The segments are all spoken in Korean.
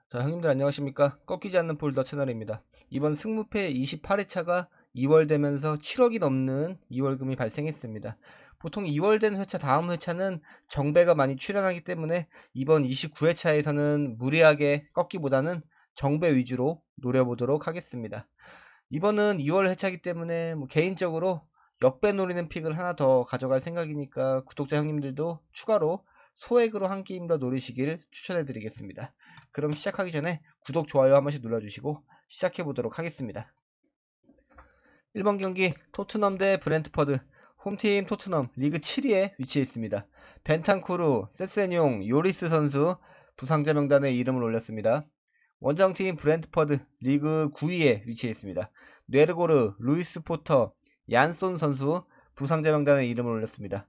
자, 형님들 안녕하십니까? 꺾이지 않는 볼더 채널입니다. 이번 승무패 28회차가 2월 되면서 7억이 넘는 2월금이 발생했습니다. 보통 2월 된 회차 다음 회차는 정배가 많이 출연하기 때문에 이번 29회차에서는 무리하게 꺾기보다는 정배 위주로 노려보도록 하겠습니다. 이번은 2월 회차이기 때문에 개인적으로 역배 노리는 픽을 하나 더 가져갈 생각이니까 구독자 형님들도 추가로 소액으로 한 게임 더 노리시길 추천해 드리겠습니다. 그럼 시작하기 전에 구독, 좋아요 한 번씩 눌러주시고 시작해 보도록 하겠습니다. 1번 경기 토트넘 대 브렌트퍼드. 홈팀 토트넘 리그 7위에 위치해 있습니다. 벤탄쿠르, 세세뇽, 요리스 선수 부상자 명단에 이름을 올렸습니다. 원정팀 브렌트퍼드 리그 9위에 위치해 있습니다. 뇌르고르, 루이스 포터, 얀손 선수 부상자 명단에 이름을 올렸습니다.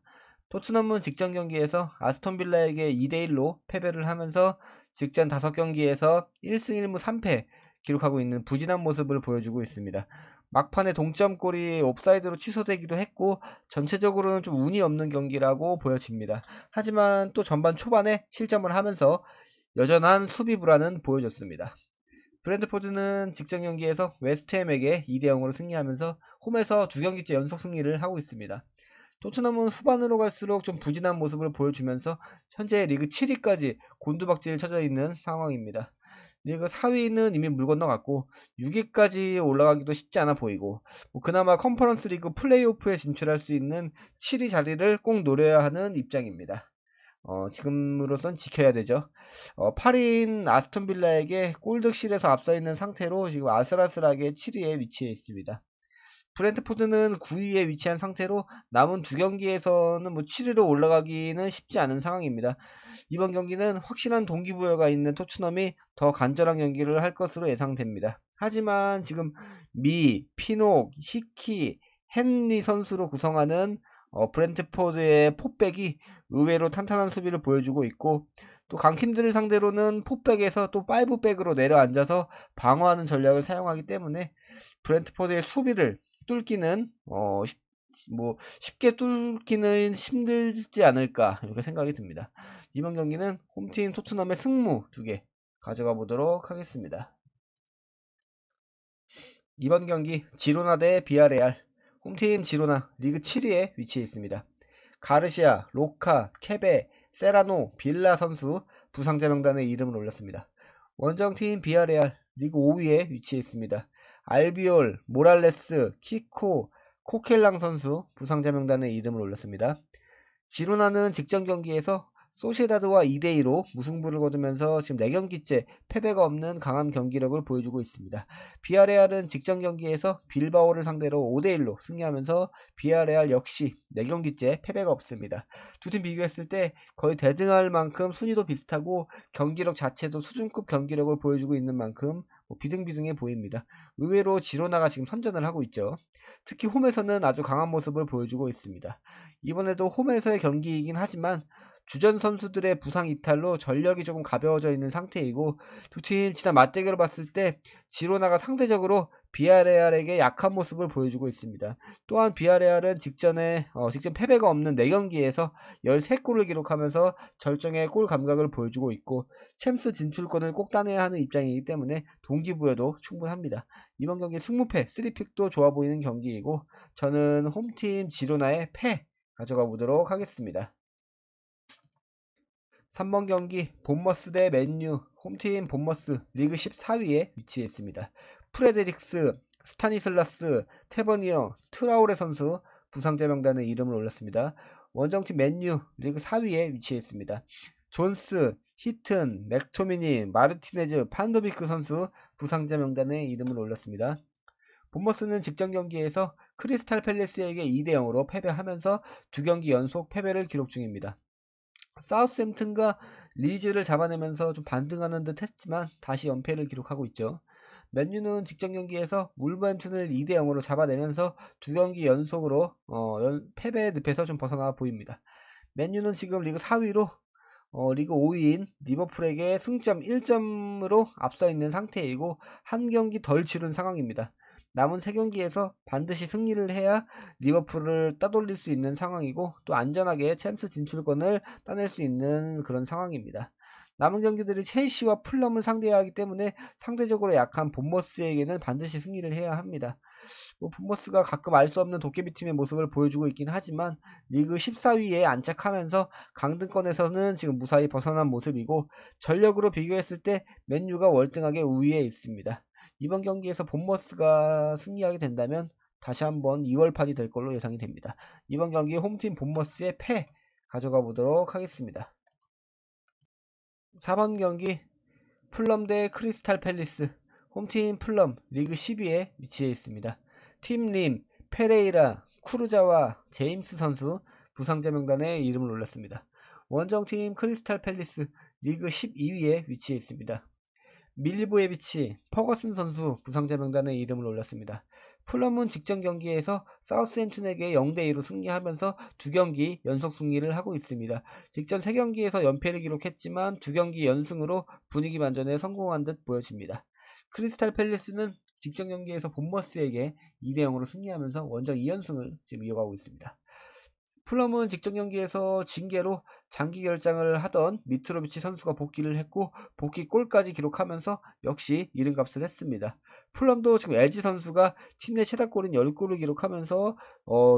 토트넘은 직전 경기에서 아스톤 빌라에게 2대1로 패배를 하면서 직전 5경기에서 1승 1무 3패 기록하고 있는 부진한 모습을 보여주고 있습니다. 막판에 동점골이 옵사이드로 취소되기도 했고 전체적으로는 좀 운이 없는 경기라고 보여집니다. 하지만 또 전반 초반에 실점을 하면서 여전한 수비 불안은 보여줬습니다. 브랜드포드는 직전 경기에서 웨스트햄에게 2대0으로 승리하면서 홈에서 2경기째 연속 승리를 하고 있습니다. 토트넘은 후반으로 갈수록 좀 부진한 모습을 보여주면서 현재 리그 7위까지 곤두박질 쳐져 있는 상황입니다. 리그 4위는 이미 물 건너갔고 6위까지 올라가기도 쉽지 않아 보이고 그나마 컨퍼런스 리그 플레이오프에 진출할 수 있는 7위 자리를 꼭 노려야 하는 입장입니다. 지금으로선 지켜야 되죠. 8위인 아스톤 빌라에게 골득실에서 앞서 있는 상태로 지금 아슬아슬하게 7위에 위치해 있습니다. 브렌트포드는 9위에 위치한 상태로 남은 2경기에서는 7위로 올라가기는 쉽지 않은 상황입니다. 이번 경기는 확실한 동기부여가 있는 토트넘이 더 간절한 경기를 할 것으로 예상됩니다. 하지만 지금 피녹, 히키, 헨리 선수로 구성하는 브렌트포드의 포백이 의외로 탄탄한 수비를 보여주고 있고 또 강팀들을 상대로는 포백에서 또 5백으로 내려앉아서 방어하는 전략을 사용하기 때문에 브렌트포드의 수비를 뚫기는 쉽게 뚫기는 힘들지 않을까 이렇게 생각이 듭니다. 이번 경기는 홈팀 토트넘의 승무 2개 가져가 보도록 하겠습니다. 이번 경기 지로나 대 비아레알. 홈팀 지로나 리그 7위에 위치해 있습니다. 가르시아, 로카, 케베, 세라노, 빌라 선수 부상자 명단에 이름을 올렸습니다. 원정팀 비아레알 리그 5위에 위치해 있습니다. 알비올, 모랄레스, 키코, 코켈랑 선수 부상자 명단에 이름을 올렸습니다. 지로나는 직전 경기에서 소시에다드와 2대2로 무승부를 거두면서 지금 4경기째 패배가 없는 강한 경기력을 보여주고 있습니다. 비아레알은 직전 경기에서 빌바오를 상대로 5대1로 승리하면서 비아레알 역시 4경기째 패배가 없습니다. 두 팀 비교했을 때 거의 대등할 만큼 순위도 비슷하고 경기력 자체도 수준급 경기력을 보여주고 있는 만큼 비등비등해 보입니다. 의외로 지로나가 지금 선전을 하고 있죠. 특히 홈에서는 아주 강한 모습을 보여주고 있습니다. 이번에도 홈에서의 경기이긴 하지만 주전 선수들의 부상 이탈로 전력이 조금 가벼워져 있는 상태이고 두 팀 지난 맞대결을 봤을 때 지로나가 상대적으로 비아레알에게 약한 모습을 보여주고 있습니다. 또한 비아레알은 직전 패배가 없는 4경기에서 13골을 기록하면서 절정의 골 감각을 보여주고 있고 챔스 진출권을 꼭 따내야 하는 입장이기 때문에 동기부여도 충분합니다. 이번 경기 승무패 3픽도 좋아 보이는 경기이고 저는 홈팀 지로나의 패 가져가 보도록 하겠습니다. 3번 경기 본머스 대 맨유. 홈팀 본머스 리그 14위에 위치해 있습니다. 프레데릭스, 스타니슬라스, 테버니어, 트라우레 선수 부상자 명단에 이름을 올렸습니다. 원정팀 맨유 리그 4위에 위치해 있습니다. 존스, 히튼, 맥토미니, 마르티네즈, 판도비크 선수 부상자 명단에 이름을 올렸습니다. 본머스는 직전 경기에서 크리스탈 팰리스에게 2대0으로 패배하면서 2경기 연속 패배를 기록 중입니다. 사우스햄튼과 리즈를 잡아내면서 좀 반등하는 듯 했지만 다시 연패를 기록하고 있죠. 맨유는 직전 경기에서 울버햄튼을 2대0으로 잡아내면서 2경기 연속으로 패배 늪에서 좀 벗어나 보입니다. 맨유는 지금 리그 4위로 리그 5위인 리버풀에게 승점 1점으로 앞서 있는 상태이고 한 경기 덜 치른 상황입니다. 남은 3경기에서 반드시 승리를 해야 리버풀을 따돌릴 수 있는 상황이고 또 안전하게 챔스 진출권을 따낼 수 있는 그런 상황입니다. 남은 경기들이 첼시와 풀럼을 상대해야 하기 때문에 상대적으로 약한 본머스에게는 반드시 승리를 해야 합니다. 본머스가 가끔 알 수 없는 도깨비 팀의 모습을 보여주고 있긴 하지만 리그 14위에 안착하면서 강등권에서는 지금 무사히 벗어난 모습이고, 전력으로 비교했을 때 맨유가 월등하게 우위에 있습니다. 이번 경기에서 본머스가 승리하게 된다면 다시 한번 2월판이 될 걸로 예상이 됩니다. 이번 경기 홈팀 본머스의 패 가져가 보도록 하겠습니다. 4번 경기 풀럼 대 크리스탈 팰리스. 홈팀 풀럼 리그 12위에 위치해 있습니다. 팀 림, 페레이라, 쿠르자와 제임스 선수 부상자 명단에 이름을 올렸습니다. 원정팀 크리스탈 팰리스 리그 12위에 위치해 있습니다. 밀리보에비치, 퍼거슨 선수 부상자 명단에 이름을 올렸습니다. 풀럼은 직전 경기에서 사우스햄튼에게 0대2로 승리하면서 2경기 연속 승리를 하고 있습니다. 직전 3경기에서 연패를 기록했지만 2경기 연승으로 분위기 반전에 성공한 듯 보여집니다. 크리스탈 팰리스는 직전 경기에서 본머스에게 2대0으로 승리하면서 원정 2연승을 지금 이어가고 있습니다. 풀럼은 직전 경기에서 징계로 장기 결장을 하던 미트로비치 선수가 복귀를 했고, 복귀 골까지 기록하면서 역시 이름값을 했습니다. 풀럼도 지금 LG 선수가 팀 내 최다골인 10골을 기록하면서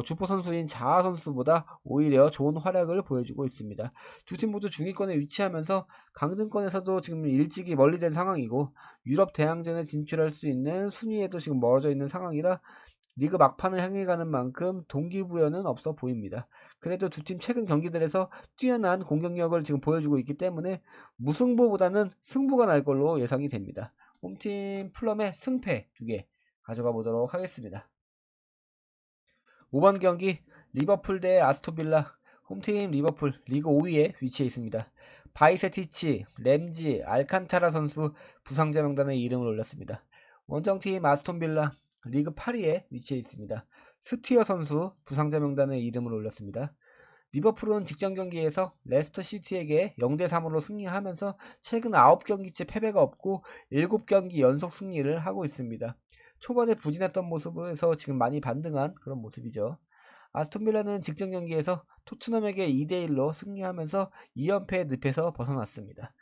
주포 선수인 자하 선수보다 오히려 좋은 활약을 보여주고 있습니다. 두 팀 모두 중위권에 위치하면서 강등권에서도 지금 일찍이 멀리된 상황이고, 유럽 대항전에 진출할 수 있는 순위에도 지금 멀어져 있는 상황이라 리그 막판을 향해 가는 만큼 동기부여는 없어 보입니다. 그래도 두 팀 최근 경기들에서 뛰어난 공격력을 지금 보여주고 있기 때문에 무승부보다는 승부가 날 걸로 예상이 됩니다. 홈팀 풀럼의 승패 2개 가져가 보도록 하겠습니다. 5번 경기 리버풀 대 아스톤빌라. 홈팀 리버풀 리그 5위에 위치해 있습니다. 바이세티치, 램지, 알칸타라 선수 부상자 명단에 이름을 올렸습니다. 원정팀 아스톤빌라 리그 8위에 위치해 있습니다. 스티어 선수 부상자 명단에 이름을 올렸습니다. 리버풀은 직전 경기에서 레스터 시티에게 0대3으로 승리하면서 최근 9경기째 패배가 없고 7경기 연속 승리를 하고 있습니다. 초반에 부진했던 모습에서 지금 많이 반등한 그런 모습이죠. 아스톤빌라는 직전 경기에서 토트넘에게 2대1로 승리하면서 2연패의 늪에서 벗어났습니다.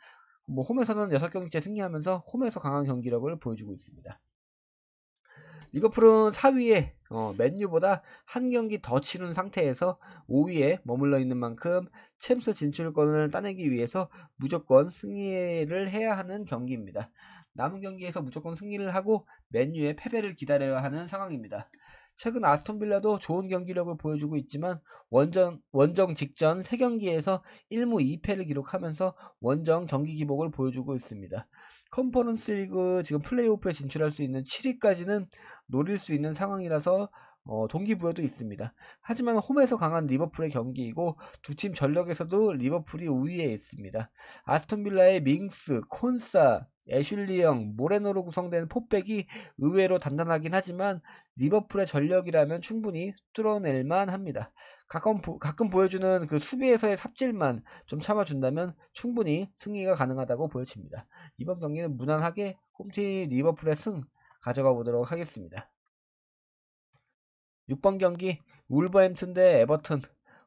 홈에서는 6경기째 승리하면서 홈에서 강한 경기력을 보여주고 있습니다. 리버풀은 4위에 맨유보다 한 경기 더 치른 상태에서 5위에 머물러 있는 만큼 챔스 진출권을 따내기 위해서 무조건 승리를 해야 하는 경기입니다. 남은 경기에서 무조건 승리를 하고 맨유의 패배를 기다려야 하는 상황입니다. 최근 아스톤빌라도 좋은 경기력을 보여주고 있지만 원정 직전 3경기에서 1무 2패를 기록하면서 원정 경기 기복을 보여주고 있습니다. 컨퍼런스 리그 지금 플레이오프에 진출할 수 있는 7위까지는 노릴 수 있는 상황이라서 동기부여도 있습니다. 하지만 홈에서 강한 리버풀의 경기이고 두 팀 전력에서도 리버풀이 우위에 있습니다. 아스톤빌라의 밍스, 콘사, 애슐리 영, 모레노로 구성된 포백이 의외로 단단하긴 하지만 리버풀의 전력이라면 충분히 뚫어낼만 합니다. 가끔 보여주는 그 수비에서의 삽질만 좀 참아준다면 충분히 승리가 가능하다고 보여집니다. 이번 경기는 무난하게 홈팀 리버풀의 승 가져가 보도록 하겠습니다. 6번 경기 울버햄튼 대 에버튼.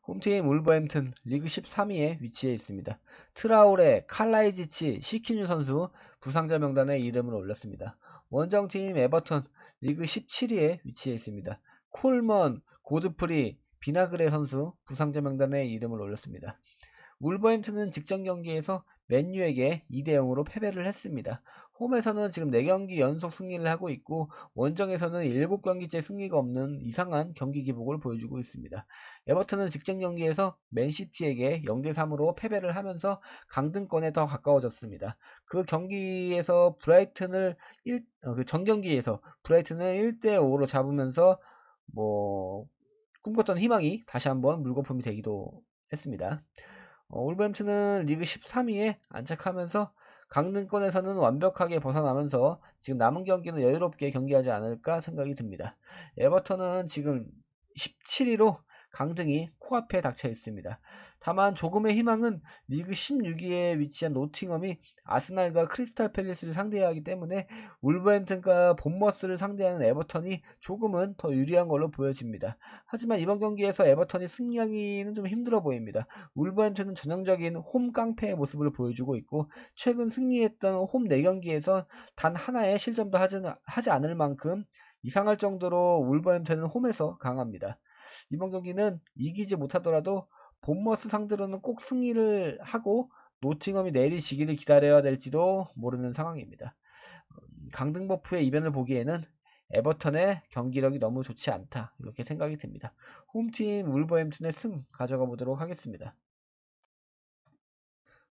홈팀 울버햄튼 리그 13위에 위치해 있습니다. 트라오레, 칼라이지치, 시키뉴 선수 부상자 명단에 이름을 올렸습니다. 원정팀 에버턴 리그 17위에 위치해 있습니다. 콜먼, 고드프리, 비나그레 선수 부상자 명단에 이름을 올렸습니다. 울버햄튼은 직전 경기에서 맨유에게 2대0으로 패배를 했습니다. 홈에서는 지금 4경기 연속 승리를 하고 있고 원정에서는 7경기째 승리가 없는 이상한 경기 기복을 보여주고 있습니다. 에버튼은 직전 경기에서 맨시티에게 0대3으로 패배를 하면서 강등권에 더 가까워졌습니다. 그 경기에서 그 전경기에서 브라이튼을 1대5로 잡으면서 꿈꿨던 희망이 다시 한번 물거품이 되기도 했습니다. 울버햄튼은 리그 13위에 안착하면서 강등권에서는 완벽하게 벗어나면서 지금 남은 경기는 여유롭게 경기하지 않을까 생각이 듭니다. 에버턴은 지금 17위로 강등이 코앞에 닥쳐 있습니다. 다만 조금의 희망은 리그 16위에 위치한 노팅엄이 아스날과 크리스탈 팰리스를 상대해야 하기 때문에 울버햄튼과 본머스를 상대하는 에버턴이 조금은 더 유리한 걸로 보여집니다. 하지만 이번 경기에서 에버턴이 승리하기는 좀 힘들어 보입니다. 울버햄튼은 전형적인 홈 깡패의 모습을 보여주고 있고 최근 승리했던 홈 4경기에서 단 하나의 실점도 하지 않을 만큼 이상할 정도로 울버햄튼은 홈에서 강합니다. 이번 경기는 이기지 못하더라도 본머스 상대로는 꼭 승리를 하고 노팅엄이 내리지기를 기다려야 될지도 모르는 상황입니다. 강등 버프의 이변을 보기에는 에버턴의 경기력이 너무 좋지 않다 이렇게 생각이 듭니다. 홈팀 울버햄튼의 승 가져가 보도록 하겠습니다.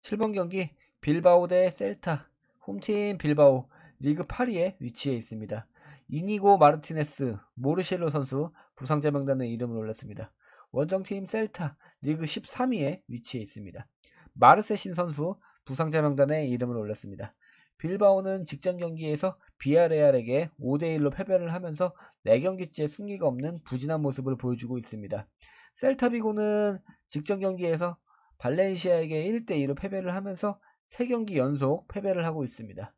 7번 경기 빌바오 대 셀타. 홈팀 빌바오 리그 8위에 위치해 있습니다. 이니고 마르티네스, 모르실로 선수 부상자 명단에 이름을 올렸습니다. 원정팀 셀타 리그 13위에 위치해 있습니다. 마르세신 선수 부상자 명단에 이름을 올렸습니다. 빌바오는 직전 경기에서 비아레알에게 5대1로 패배를 하면서 4경기째 승리가 없는 부진한 모습을 보여주고 있습니다. 셀타비고는 직전 경기에서 발렌시아에게 1대2로 패배를 하면서 3경기 연속 패배를 하고 있습니다.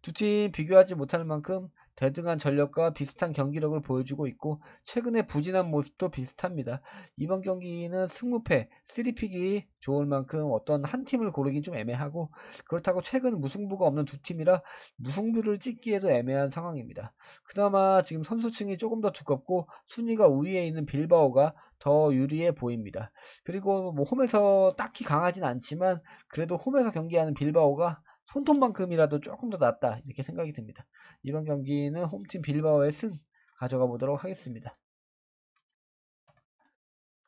두 팀 비교하지 못할 만큼 대등한 전력과 비슷한 경기력을 보여주고 있고 최근의 부진한 모습도 비슷합니다. 이번 경기는 승무패, 3픽이 좋을 만큼 어떤 한 팀을 고르긴 좀 애매하고 그렇다고 최근 무승부가 없는 두 팀이라 무승부를 찍기에도 애매한 상황입니다. 그나마 지금 선수층이 조금 더 두껍고 순위가 우위에 있는 빌바오가 더 유리해 보입니다. 그리고 뭐 홈에서 딱히 강하진 않지만 그래도 홈에서 경기하는 빌바오가 손톱만큼이라도 조금 더 낫다 이렇게 생각이 듭니다. 이번 경기는 홈팀 빌바오의 승 가져가 보도록 하겠습니다.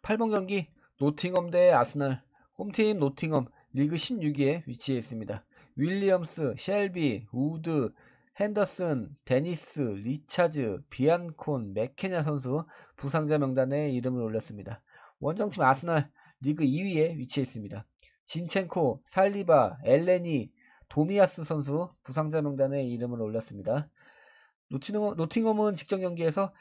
8번 경기 노팅엄 대 아스날. 홈팀 노팅엄 리그 16위에 위치해 있습니다. 윌리엄스, 셸비, 우드, 핸더슨, 데니스, 리차즈, 비안콘, 맥케냐 선수 부상자 명단에 이름을 올렸습니다. 원정팀 아스날 리그 2위에 위치해 있습니다. 진첸코, 살리바, 엘레니, 도미아스 선수 부상자 명단에 이름을 올렸습니다. 노팅엄은 직전 경기에서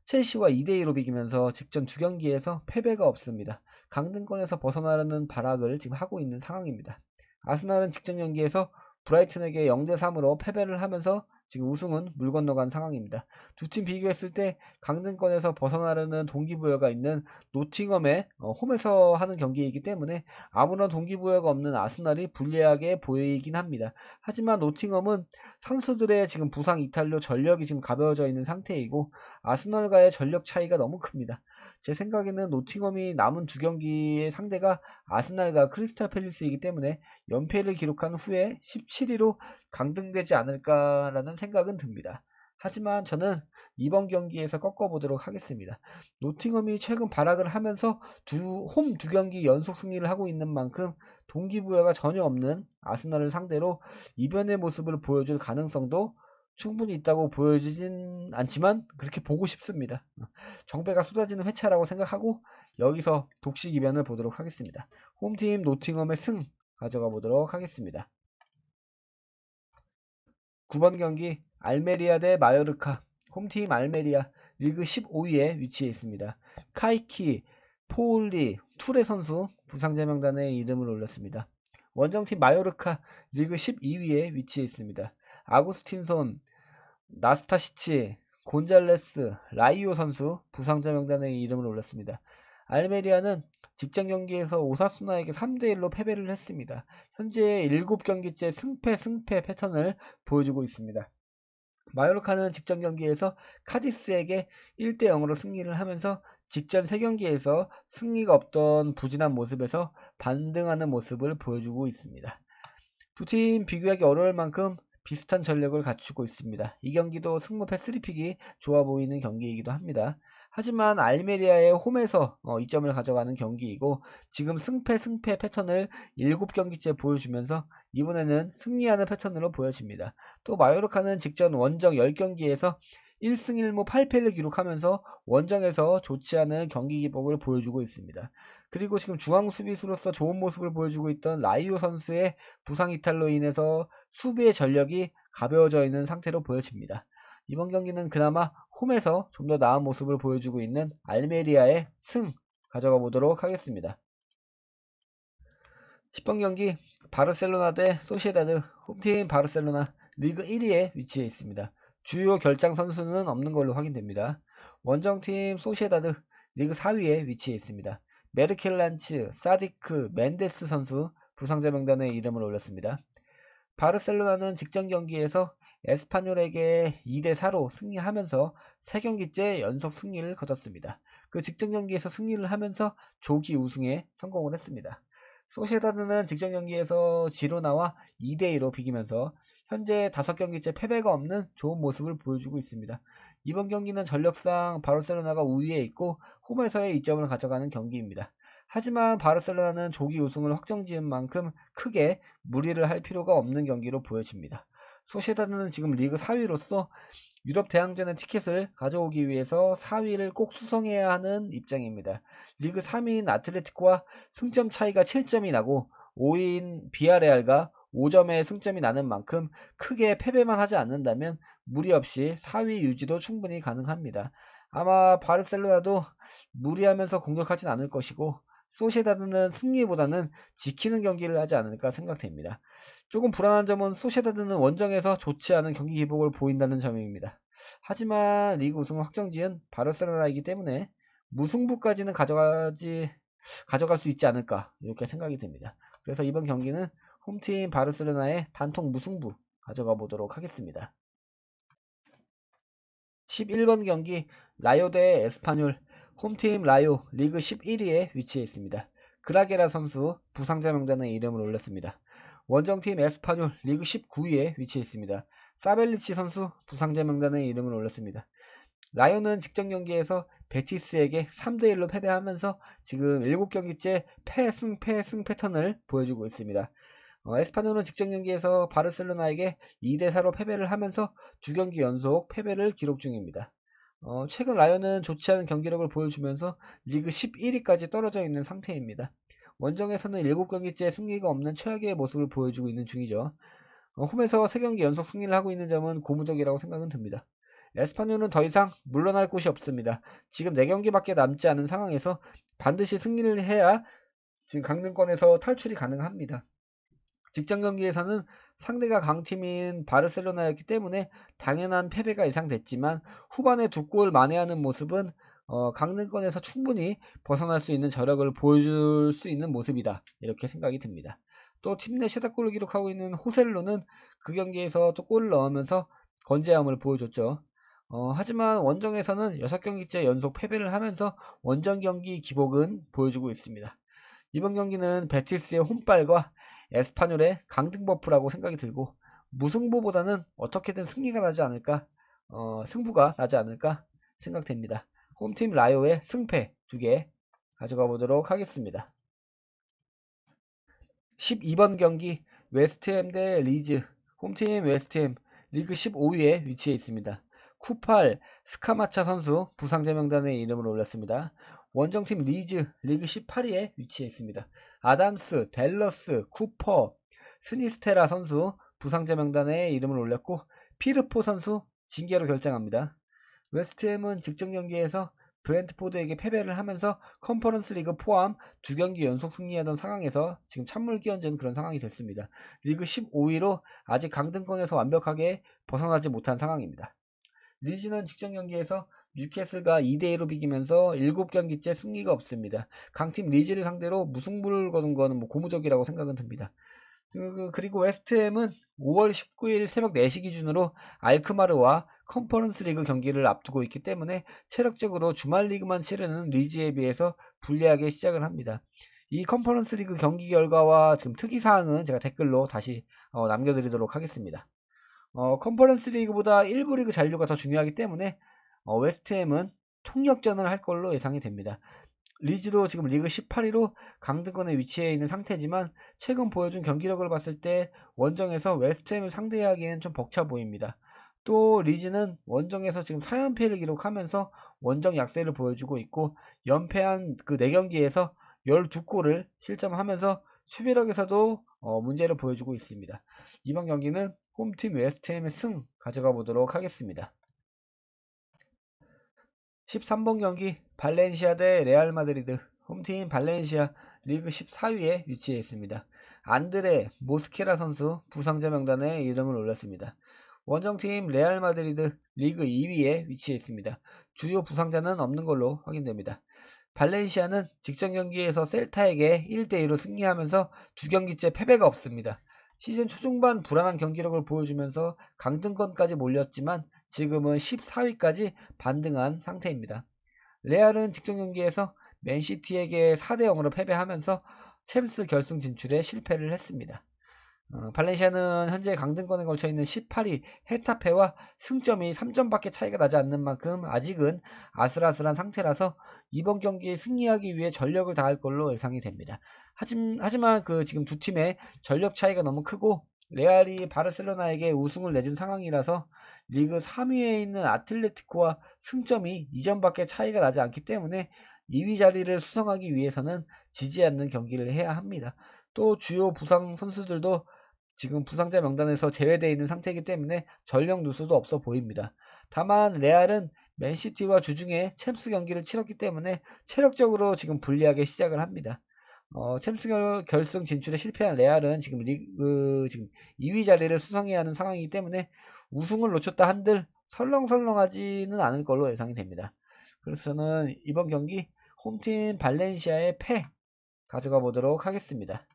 첼시와 2대2로 비기면서 직전 두 경기에서 패배가 없습니다. 강등권에서 벗어나려는 발악을 지금 하고 있는 상황입니다. 아스날은 직전 경기에서 브라이튼에게 0대3으로 패배를 하면서 지금 우승은 물 건너간 상황입니다. 두 팀 비교했을 때 강등권에서 벗어나려는 동기부여가 있는 노팅엄의 홈에서 하는 경기이기 때문에 아무런 동기부여가 없는 아스날이 불리하게 보이긴 합니다. 하지만 노팅엄은 선수들의 지금 부상 이탈로 전력이 지금 가벼워져 있는 상태이고 아스널과의 전력 차이가 너무 큽니다. 제 생각에는 노팅엄이 남은 두 경기의 상대가 아스날과 크리스탈 팰리스이기 때문에 연패를 기록한 후에 17위로 강등되지 않을까라는 생각은 듭니다. 하지만 저는 이번 경기에서 꺾어보도록 하겠습니다. 노팅엄이 최근 발악을 하면서 홈 두 경기 연속 승리를 하고 있는 만큼 동기부여가 전혀 없는 아스날을 상대로 이변의 모습을 보여줄 가능성도 충분히 있다고 보여지진 않지만 그렇게 보고 싶습니다. 정배가 쏟아지는 회차라고 생각하고 여기서 독식 이변을 보도록 하겠습니다. 홈팀 노팅엄의 승 가져가 보도록 하겠습니다. 9번 경기 알메리아 대 마요르카. 홈팀 알메리아 리그 15위에 위치해 있습니다. 카이키, 포울리, 투레 선수 부상자 명단에 이름을 올렸습니다. 원정팀 마요르카 리그 12위에 위치해 있습니다. 아구스틴손, 나스타시치, 곤잘레스, 라이오 선수 부상자 명단에 이름을 올렸습니다. 알메리아는 직전 경기에서 오사수나에게 3대1로 패배를 했습니다. 현재 7경기째 승패 패턴을 보여주고 있습니다. 마요르카는 직전 경기에서 카디스에게 1대0으로 승리를 하면서 직전 3경기에서 승리가 없던 부진한 모습에서 반등하는 모습을 보여주고 있습니다. 두 팀 비교하기 어려울 만큼 비슷한 전력을 갖추고 있습니다. 이 경기도 승무패 3픽이 좋아 보이는 경기이기도 합니다. 하지만 알메리아의 홈에서 2점을 가져가는 경기이고 지금 승패 패턴을 7경기째 보여주면서 이번에는 승리하는 패턴으로 보여집니다. 또 마요르카는 직전 원정 10경기에서 1승 1무 8패를 기록하면서 원정에서 좋지 않은 경기 기복을 보여주고 있습니다. 그리고 지금 중앙 수비수로서 좋은 모습을 보여주고 있던 라이오 선수의 부상 이탈로 인해서 수비의 전력이 가벼워져 있는 상태로 보여집니다. 이번 경기는 그나마 홈에서 좀 더 나은 모습을 보여주고 있는 알메리아의 승 가져가 보도록 하겠습니다. 10번 경기 바르셀로나 대 소시에다드. 홈팀 바르셀로나 리그 1위에 위치해 있습니다. 주요 결장 선수는 없는 걸로 확인됩니다. 원정팀 소시에다드 리그 4위에 위치해 있습니다. 메르켈란츠, 사디크, 멘데스 선수 부상자 명단에 이름을 올렸습니다. 바르셀로나는 직전 경기에서 에스파뇰에게 2대4로 승리하면서 3경기째 연속 승리를 거뒀습니다. 그 직전 경기에서 승리를 하면서 조기 우승에 성공을 했습니다. 소시에다드는 직전 경기에서 지로나와 2대2로 비기면서 현재 5경기째 패배가 없는 좋은 모습을 보여주고 있습니다. 이번 경기는 전력상 바르셀로나가 우위에 있고 홈에서의 2점을 가져가는 경기입니다. 하지만 바르셀로나는 조기 우승을 확정지은 만큼 크게 무리를 할 필요가 없는 경기로 보여집니다. 소시에다드는 지금 리그 4위로서 유럽 대항전의 티켓을 가져오기 위해서 4위를 꼭 수성해야 하는 입장입니다. 리그 3위인 아틀레티코와 승점 차이가 7점이 나고 5위인 비아레알과 5점의 승점이 나는 만큼 크게 패배만 하지 않는다면 무리 없이 4위 유지도 충분히 가능합니다. 아마 바르셀로나도 무리하면서 공격하진 않을 것이고 소시에다드는 승리보다는 지키는 경기를 하지 않을까 생각됩니다. 조금 불안한 점은 소시에다드는 원정에서 좋지 않은 경기 기복을 보인다는 점입니다. 하지만 리그 우승을 확정지은 바르셀로나이기 때문에 무승부까지는 가져갈 수 있지 않을까 이렇게 생각이 됩니다. 그래서 이번 경기는 홈팀 바르셀로나의 단통 무승부 가져가 보도록 하겠습니다. 11번 경기 라요 대 에스파뇰. 홈팀 라요 리그 11위에 위치해 있습니다. 그라게라 선수 부상자 명단에 이름을 올렸습니다. 원정팀 에스파뇰 리그 19위에 위치해 있습니다. 사벨리치 선수 부상자 명단에 이름을 올렸습니다. 라요는 직전 경기에서 베티스에게 3대1로 패배하면서 지금 7경기째 패승 패턴을 보여주고 있습니다. 에스파뇰은 직전 경기에서 바르셀로나에게 2대4로 패배를 하면서 2경기 연속 패배를 기록 중입니다. 최근 라이온은 좋지 않은 경기력을 보여주면서 리그 11위까지 떨어져 있는 상태입니다. 원정에서는 7경기째 승리가 없는 최악의 모습을 보여주고 있는 중이죠. 홈에서 3경기 연속 승리를 하고 있는 점은 고무적이라고 생각은 듭니다. 에스파뇰은 더 이상 물러날 곳이 없습니다. 지금 4경기밖에 남지 않은 상황에서 반드시 승리를 해야 지금 강등권에서 탈출이 가능합니다. 직전 경기에서는 상대가 강팀인 바르셀로나였기 때문에 당연한 패배가 예상됐지만 후반에 2골 만회하는 모습은 강등권에서 충분히 벗어날 수 있는 저력을 보여줄 수 있는 모습이다 이렇게 생각이 듭니다. 또 팀 내 최다골을 기록하고 있는 호셀로는 그 경기에서 또 골을 넣으면서 건재함을 보여줬죠. 하지만 원정에서는 6경기째 연속 패배를 하면서 원정 경기 기복은 보여주고 있습니다. 이번 경기는 베티스의 홈빨과 에스파뇰의 강등 버프라고 생각이 들고 무승부보다는 어떻게든 승리가 나지 않을까 승부가 나지 않을까 생각됩니다. 홈팀 라요의 승패 2개 가져가 보도록 하겠습니다. 12번 경기 웨스트햄 대 리즈. 홈팀 웨스트햄 리그 15위에 위치해 있습니다. 쿠팔, 스카마차 선수 부상자 명단에 이름을 올렸습니다. 원정팀 리즈 리그 18위에 위치해 있습니다. 아담스, 델러스, 쿠퍼, 스니스테라 선수 부상자 명단에 이름을 올렸고 피르포 선수 징계로 결정합니다. 웨스트햄은 직전 경기에서 브렌트포드에게 패배를 하면서 컨퍼런스 리그 포함 2경기 연속 승리하던 상황에서 지금 찬물 끼얹은 그런 상황이 됐습니다. 리그 15위로 아직 강등권에서 완벽하게 벗어나지 못한 상황입니다. 리즈는 직전 경기에서 뉴캐슬과 2대2로 비기면서 7경기째 승리가 없습니다. 강팀 리즈를 상대로 무승부를 거둔 거는 고무적이라고 생각은 듭니다. 그리고 웨스트햄은 5월 19일 새벽 4시 기준으로 알크마르와 컨퍼런스 리그 경기를 앞두고 있기 때문에 체력적으로 주말 리그만 치르는 리즈에 비해서 불리하게 시작을 합니다. 이 컨퍼런스 리그 경기 결과와 지금 특이사항은 제가 댓글로 다시 남겨드리도록 하겠습니다. 컨퍼런스 리그보다 1부 리그 잔류가 더 중요하기 때문에 웨스트햄은 총력전을 할 걸로 예상이 됩니다. 리즈도 지금 리그 18위로 강등권에 위치해 있는 상태지만 최근 보여준 경기력을 봤을 때 원정에서 웨스트햄을 상대하기에는 좀 벅차 보입니다. 또 리즈는 원정에서 지금 4연패를 기록하면서 원정 약세를 보여주고 있고 연패한 그 4경기에서 12골을 실점하면서 수비력에서도 문제를 보여주고 있습니다. 이번 경기는 홈팀 웨스트햄의 승 가져가 보도록 하겠습니다. 13번 경기 발렌시아 대 레알 마드리드. 홈팀 발렌시아 리그 14위에 위치해 있습니다. 안드레 모스케라 선수 부상자 명단에 이름을 올렸습니다. 원정팀 레알 마드리드 리그 2위에 위치해 있습니다. 주요 부상자는 없는 걸로 확인됩니다. 발렌시아는 직전 경기에서 셀타에게 1대2로 승리하면서 두 경기째 패배가 없습니다. 시즌 초중반 불안한 경기력을 보여주면서 강등권까지 몰렸지만 지금은 14위까지 반등한 상태입니다. 레알은 직전 경기에서 맨시티에게 4대0으로 패배하면서 챔스 결승 진출에 실패를 했습니다. 발렌시아는 현재 강등권에 걸쳐있는 18위 헤타페와 승점이 3점밖에 차이가 나지 않는 만큼 아직은 아슬아슬한 상태라서 이번 경기에 승리하기 위해 전력을 다할 걸로 예상이 됩니다. 하지만 지금 두 팀의 전력 차이가 너무 크고 레알이 바르셀로나에게 우승을 내준 상황이라서 리그 3위에 있는 아틀레티코와 승점이 2점밖에 차이가 나지 않기 때문에 2위 자리를 수성하기 위해서는 지지 않는 경기를 해야 합니다. 또 주요 부상 선수들도 지금 부상자 명단에서 제외되어 있는 상태이기 때문에 전력 누수도 없어 보입니다. 다만 레알은 맨시티와 주중에 챔스 경기를 치렀기 때문에 체력적으로 지금 불리하게 시작을 합니다. 챔스 결승 진출에 실패한 레알은 지금 리그 2위 자리를 수성해야 하는 상황이기 때문에 우승을 놓쳤다 한들 설렁설렁하지는 않을 걸로 예상이 됩니다. 그래서 저는 이번 경기 홈팀 발렌시아의 패 가져가 보도록 하겠습니다.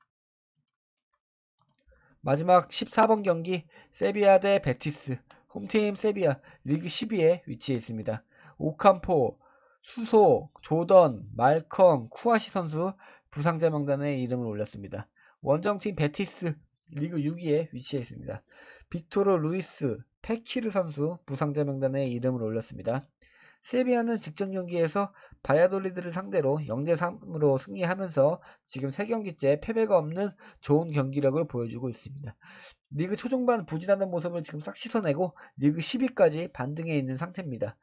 마지막 14번 경기 세비야 대 베티스. 홈팀 세비야 리그 12위에 위치해 있습니다. 오캄포, 수소, 조던, 말컴, 쿠아시 선수 부상자 명단에 이름을 올렸습니다. 원정팀 베티스 리그 6위에 위치해 있습니다. 빅토르 루이스, 페키르 선수 부상자 명단에 이름을 올렸습니다. 세비야는 직전 경기에서 바야돌리드를 상대로 0대3으로 승리하면서 지금 3경기째 패배가 없는 좋은 경기력을 보여주고 있습니다. 리그 초중반 부진하는 모습을 지금 싹 씻어내고 리그 10위까지 반등해 있는 상태입니다.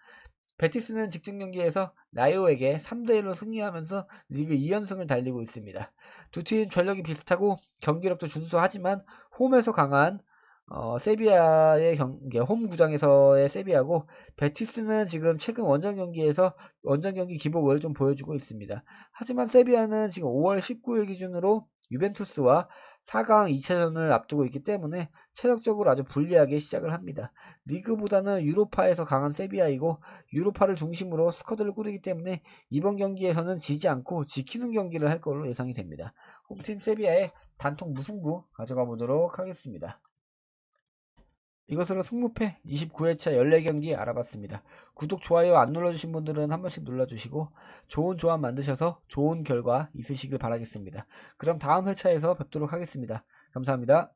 베티스는 직전 경기에서 라이오에게 3대1로 승리하면서 리그 2연승을 달리고 있습니다. 두 팀 전력이 비슷하고 경기력도 준수하지만 홈에서 강한 세비야의 홈 구장에서의 세비야고 베티스는 지금 최근 원정 경기 기복을 좀 보여주고 있습니다. 하지만 세비야는 지금 5월 19일 기준으로 유벤투스와 4강 2차전을 앞두고 있기 때문에 체력적으로 아주 불리하게 시작을 합니다. 리그보다는 유로파에서 강한 세비야이고 유로파를 중심으로 스쿼드를 꾸리기 때문에 이번 경기에서는 지지 않고 지키는 경기를 할 걸로 예상이 됩니다. 홈팀 세비야의 단통 무승부 가져가 보도록 하겠습니다. 이것으로 승무패 29회차 14경기 알아봤습니다. 구독, 좋아요 안 눌러주신 분들은 한 번씩 눌러주시고 좋은 조합 만드셔서 좋은 결과 있으시길 바라겠습니다. 그럼 다음 회차에서 뵙도록 하겠습니다. 감사합니다.